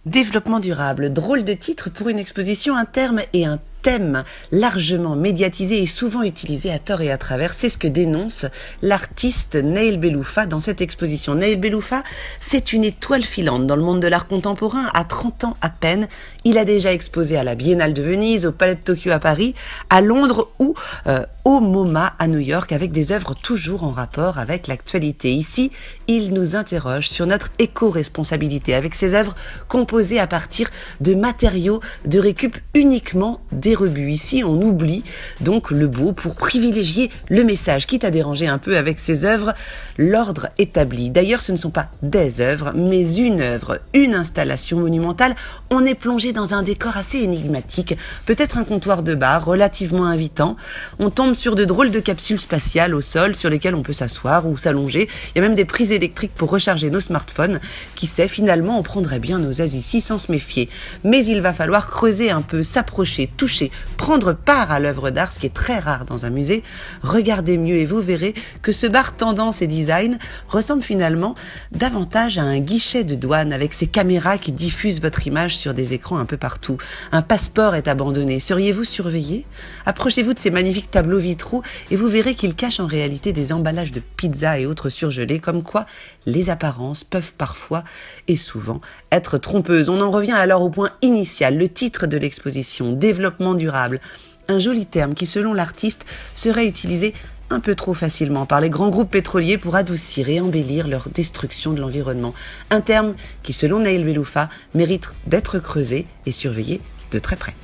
Développement durable, drôle de titre pour une exposition, un terme et un thème largement médiatisé et souvent utilisé à tort et à travers. C'est ce que dénonce l'artiste Naïl Belloufa dans cette exposition. Naïl Belloufa, c'est une étoile filante dans le monde de l'art contemporain. À 30 ans à peine, il a déjà exposé à la Biennale de Venise, au Palais de Tokyo à Paris, à Londres ou au MoMA à New York, avec des œuvres toujours en rapport avec l'actualité. Ici, il nous interroge sur notre éco-responsabilité avec ses œuvres composées à partir de matériaux de récup uniquement des rebuts. Ici, on oublie donc le beau pour privilégier le message, quitte à déranger un peu avec ses œuvres, l'ordre établi. D'ailleurs, ce ne sont pas des œuvres, mais une œuvre, une installation monumentale. On est plongé dans un décor assez énigmatique, peut-être un comptoir de bar relativement invitant. On tombe sur de drôles de capsules spatiales au sol sur lesquelles on peut s'asseoir ou s'allonger. Il y a même des prises électriques pour recharger nos smartphones. Qui sait, finalement, on prendrait bien nos aises ici sans se méfier. Mais il va falloir creuser un peu, s'approcher, toucher, prendre part à l'œuvre d'art, ce qui est très rare dans un musée. Regardez mieux et vous verrez que ce bar tendance et design ressemble finalement davantage à un guichet de douane avec ses caméras qui diffusent votre image sur des écrans un peu partout. Un passeport est abandonné. Seriez-vous surveillé ? Approchez-vous de ces magnifiques tableaux vitraux et vous verrez qu'ils cachent en réalité des emballages de pizza et autres surgelés, comme quoi les apparences peuvent parfois et souvent être trompeuses. On en revient alors au point initial, le titre de l'exposition, développement durable. Un joli terme qui, selon l'artiste, serait utilisé un peu trop facilement par les grands groupes pétroliers pour adoucir et embellir leur destruction de l'environnement. Un terme qui, selon Naïl Belloufa, mérite d'être creusé et surveillé de très près.